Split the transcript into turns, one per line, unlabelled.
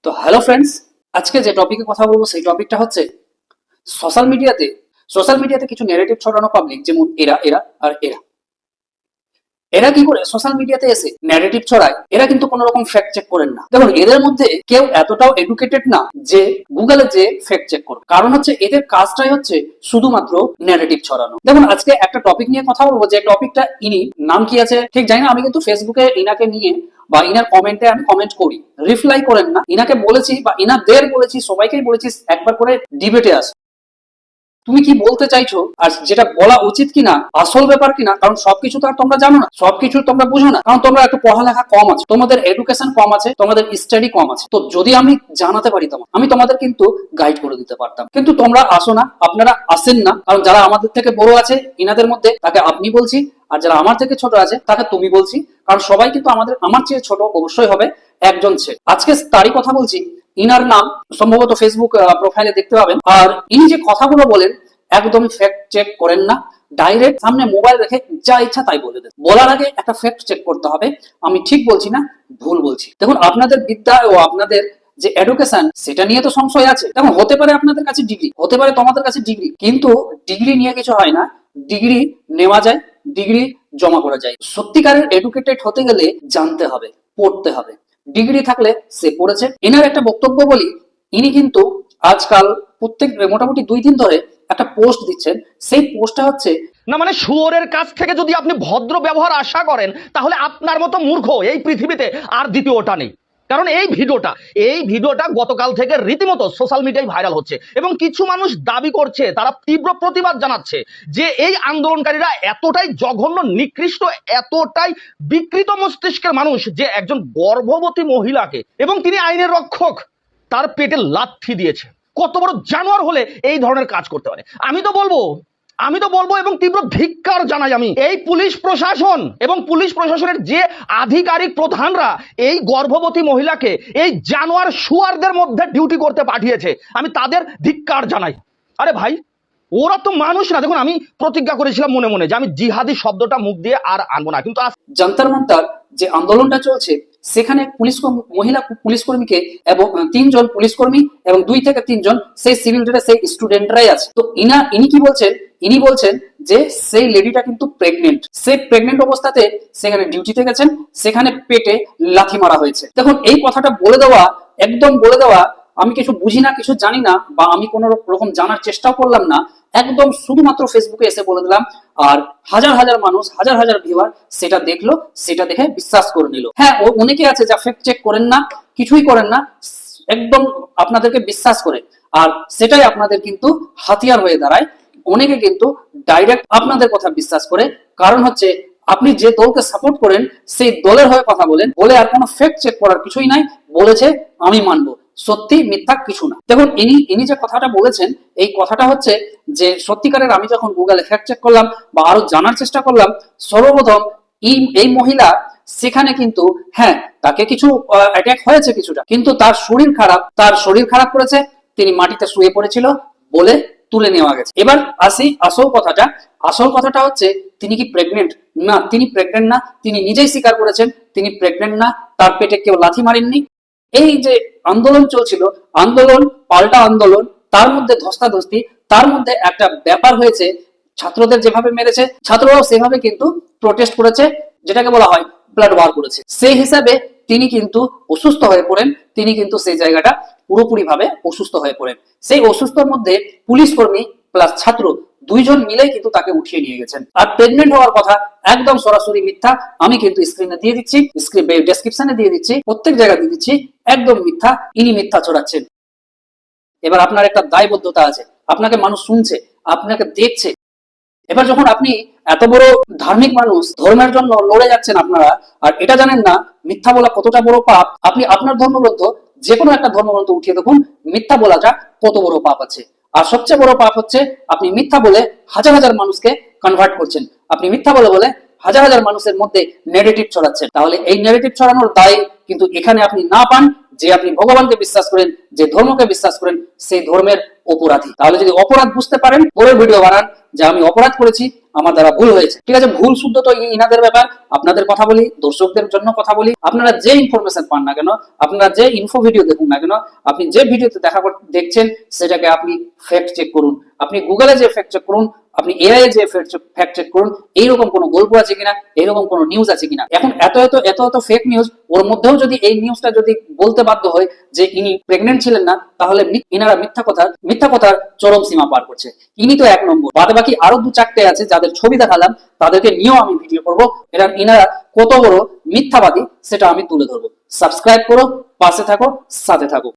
তো hello friends, আজকে যে টপিকে কথা বলবো সেই টপিকটা হচ্ছে সোশ্যাল মিডিয়াতে কিছু নেগেটিভ ছড়ানো পাবলিক, যেমন এরা এরা আর এরা এরা কি করে সোশ্যাল মিডিয়াতে এসে ন্যারেটিভ ছড়ায়। এরা কিন্তু কোনো রকম ফ্যাক্ট চেক করেন না। দেখুন, এদের মধ্যে কেউ এতটাও এডুকেটেড না যে গুগলে যে ফ্যাক্ট চেক করবে। কারণ হচ্ছে এদের কাজটাই হচ্ছে শুধুমাত্র ন্যারেটিভ ছড়ানো। দেখুন, আজকে একটা টপিক নিয়ে কথা বলবো, যে টপিকটা ইনি নাম কি আছে ঠিক জানি না। আমি কিন্তু ফেসবুকে ইনাকে নিয়ে বা ইনার কমেন্টে আমি কমেন্ট করি, রিপ্লাই করেন না। ইনাকে বলেছি বা ইনাদের বলেছি, সবাইকেই বলেছি একবার করে ডিবেটে আস। তুমি কি বলতে চাইছো আর যেটা বলা উচিত কিনা, আসল ব্যাপার কিনা। কারণ সবকিছু তো আর তোমরা জানো না, সবকিছু তোমরা বুঝো না। কারণ তোমরা একটু পড়ালেখা কম আছে, তোমাদের এডুকেশন কম আছে, তোমাদের স্টাডি কম আছে। তো যদি আমি জানাতে পারি আমি তোমাদের কিন্তু গাইড করে দিতে পারতাম। কিন্তু তোমরা আসো না, আপনারা আসেন না। কারণ যারা আমাদের থেকে বড় আছে ইনাদের মধ্যে, তাকে আপনি বলছি, আর যারা আমার থেকে ছোট আছে তাকে তুমি বলছি। কারণ সবাই কিন্তু আমার চেয়ে ছোট অবশ্যই হবে একজন ছেলে। আজকে তারই কথা বলছি। ইনার নাম সম্ভবত ফেসবুক প্রোফাইলে দেখতে পাবেন। আর ইনি যে কথাগুলো বলেন একদম ফ্যাক্ট চেক করেন না, ডাইরেক্ট সামনে মোবাইল রেখে যা ইচ্ছা তাই বলে দেন। বলার আগে একটা ফ্যাক্ট চেক করতে হবে, আমি ঠিক বলছি না ভুল বলছি। দেখুন, আপনাদের বিদ্যা ও আপনাদের যে এডুকেশন, সেটা নিয়ে তো সংশয় আছে। দেখুন, হতে পারে আপনাদের কাছে ডিগ্রি, হতে পারে তোমাদের কাছে ডিগ্রি, কিন্তু ডিগ্রি নিয়ে কিছু হয় না। ডিগ্রি নেওয়া যায়, ডিগ্রি জমা করা যায়। সত্যিকারের এডুকেটেড হতে গেলে জানতে হবে, পড়তে হবে। ডিগ্রি থাকলে সে পড়েছে। এনার একটা বক্তব্য বলি, ইনি কিন্তু আজকাল প্রত্যেক মোটামুটি 2 দিন ধরে একটা পোস্ট দিচ্ছেন। সেই পোস্টটা হচ্ছে
না, মানে শুয়োরের কাছ থেকে যদি আপনি ভদ্র ব্যবহার আশা করেন, তাহলে আপনার মতো মূর্খ এই পৃথিবীতে আর দ্বিতীয়টা নেই। কারণ এই ভিডিওটা গতকাল থেকে রীতিমতো সোশ্যাল মিডিয়ায় ভাইরাল হচ্ছে এবং কিছু মানুষ দাবি করছে, তারা তীব্র প্রতিবাদ জানাচ্ছে যে এই আন্দোলনকারীরা এতটাই জঘন্য, নিকৃষ্ট, এতটাই বিকৃত মস্তিষ্কের মানুষ যে একজন গর্ভবতী মহিলাকে, এবং তিনি আইনের রক্ষক, তার পেটে লাথি দিয়েছে। কত বড় জানোয়ার হলে এই ধরনের কাজ করতে পারে। আমি তো বলবো এবং তীব্র ধিক্কার জানাই আমি এই পুলিশ প্রশাসন এবং পুলিশ প্রশাসনের যে আধিকারিক প্রধানরা এই গর্ভবতী মহিলাকে এই জানোয়ার শুয়ারদের মধ্যে ডিউটি করতে পাঠিয়েছে, আমি তাদের ধিক্কার জানাই। আরে ভাই, ওরা তো মানুষ না। দেখুন, আমি প্রতিজ্ঞা করেছিলাম মনে মনে যে আমি জিহাদি শব্দটা মুখ দিয়ে আর আনবো না, কিন্তু
যন্তর মন্তর যে আন্দোলনটা চলছে, সেখানে মহিলা পুলিশ কর্মীকে এবং 3 জন পুলিশ কর্মী এবং 2 থেকে 3 জন সেই সিভিল ড্রেস সেই স্টুডেন্টরাই আছে। তো ইনি কি বলছেন, ইনি বলছেন যে সেই লেডিটা কিন্তু প্রেগনেন্ট। সেই প্রেগনেন্ট অবস্থাতে সেখানে ডিউটিতে গেছেন, সেখানে পেটে লাথি মারা হয়েছে। দেখুন, এই কথাটা বলে দেওয়া, একদম বলে দেওয়া, আমি কিছু বুঝি না, কিছু জানি না, বা আমি কোনো রকম জানার চেষ্টাও করলাম না, একদম শুধুমাত্র ফেসবুকে এসে বলে দিলাম। আর হাজার হাজার মানুষ, হাজার হাজার ভিউয়ার সেটা দেখলো, সেটা দেখে বিশ্বাস করে নিল। হ্যাঁ, অনেকে আছে যা ফ্যাক্ট চেক করেন না, কিছুই করেন না, একদম আপনাদেরকে বিশ্বাস করে। আর সেটাই আপনাদের কিন্তু হাতিয়ার হয়ে দাঁড়ায়। অনেকে কিন্তু ডাইরেক্ট আপনাদের কথা বিশ্বাস করে। কারণ হচ্ছে আপনি যে দলকে সাপোর্ট করেন সেই দলের হয়ে কথা বলেন, বলে আর কোনো ফ্যাক্ট চেক করার কিছুই নাই। বলেছে আমি মানবো, সত্যি মিথ্যা কিছু না। দেখুন, ইনি যে কথাটা বলেছেন, এই কথাটা হচ্ছে যে সত্যিকারের। আমি যখন গুগলে ফ্যাক্ট চেক করলাম বা আরো জানার চেষ্টা করলাম, সর্বপ্রথম এই মহিলা সেখানে কিন্তু, হ্যাঁ, তাকে কিছু অ্যাটাক হয়েছে কিছুটা, কিন্তু তার শরীর খারাপ করেছে, তিনি মাটিতে শুয়ে পড়েছিল বলে তুলে নেওয়া গেছে। এবার আসি আসল কথাটা হচ্ছে, তিনি কি প্রেগনেন্ট? না, তিনি প্রেগনেন্ট না। তিনি নিজেই স্বীকার করেছেন তিনি প্রেগনেন্ট না, তার পেটে কেউ লাথি মারেননি। এই যে আন্দোলন চলছিল, আন্দোলন পাল্টা আন্দোলন, তার মধ্যে ধস্তাধস্তি, তার মধ্যে একটা ব্যাপার হয়েছে। ছাত্রদের যেভাবে মেরেছে, ছাত্ররাও সেভাবে কিন্তু প্রোটেস্ট করেছে, যেটাকে বলা হয় ব্লাড ওয়ার করেছে। সেই হিসাবে তিনি কিন্তু অসুস্থ হয়ে পড়েন। তিনি কিন্তু সেই জায়গাটা পুরোপুরি ভাবে অসুস্থ হয়ে পড়েন। সেই অসুস্থর মধ্যে পুলিশ কর্মী প্লাস ছাত্র 2 জন মিলেই কিন্তু তাকে উঠিয়ে নিয়ে গেছেন। আর প্রেগনেন্ট হওয়ার কথা একদম সরাসরি মিথ্যা। আমি কিন্তু স্ক্রিনে দিয়ে দিচ্ছি, ডেসক্রিপশনে দিয়ে দিচ্ছি, প্রত্যেক জায়গায় দিয়ে দিচ্ছি, একদম মিথ্যা। ইনি মিথ্যা ছড়াচ্ছেন। এবার আপনার একটা দায়বদ্ধতা আছে, আপনাকে মানুষ শুনছে, আপনাকে দেখছে। এবার যখন আপনি এত বড় ধার্মিক মানুষ, ধর্মের জন্য লড়ে যাচ্ছেন আপনারা, আর এটা জানেন না মিথ্যা বলা কতটা বড় পাপ। আপনি আপনার ধর্মগ্রন্থ, যে কোনো একটা ধর্মগ্রন্থ উঠিয়ে দেখুন, মিথ্যা বলাটা কত বড় পাপ আছে। আর সবচেয়ে বড় পাপ হচ্ছে আপনি মিথ্যা বলে হাজার হাজার মানুষকে কনভার্ট করছেন। আপনি মিথ্যা বলে হাজার হাজার মানুষের মধ্যে নেগেটিভ ছড়াচ্ছেন। তাহলে এই নেগেটিভ ছড়ানোর দায় কিন্তু এখানে আপনি না পান, যে আপনি ভগবানকে বিশ্বাস করেন, যে ধর্মকে বিশ্বাস করেন, সেই ধর্মের অপরাধী। তাহলে যদি অপরাধ বুঝতে পারেন, পরের ভিডিও বানান যে আমি অপরাধ করেছি, আমার দ্বারা ভুল হয়েছে। ঠিক আছে, ভুল শুদ্ধ তো ইনাদের ব্যাপার। আপনাদের কথা বলি, দর্শকদের জন্য কথা বলি, আপনারা যে ইনফরমেশন পান না কেন, আপনারা যে ইনফো ভিডিও দেখুন না কেন, আপনি যে ভিডিওতে দেখছেন সেটাকে আপনি ফ্যাক্ট চেক করুন। আপনি গুগলে যে ফ্যাক্ট চেক করুন, আপনি এআই যে ফ্যাক্ট চেক করুন, এইরকম কোনো গল্প আছে কিনা, এইরকম কোনো নিউজ আছে কিনা। এখন এত এত ফেক নিউজ, ওর মধ্যেও যদি এই নিউজটা যদি বলতে বাধ্য হয় যে ইনি প্রেগনেন্ট ছিলেন না, তাহলে ইনারা মিথ্যা কথার চরম সীমা পার করছে। ইনি তো এক নম্বর, বাদ বাকি আরো 2-4টে আছে যাদের ছবি দেখালাম, তাদেরকে নিয়েও আমি ভিডিও করবো। ইনারা কত বড় মিথ্যাবাদী সেটা আমি তুলে ধরবো। সাবস্ক্রাইব করো, পাশে থাকো, সাথে থাকো।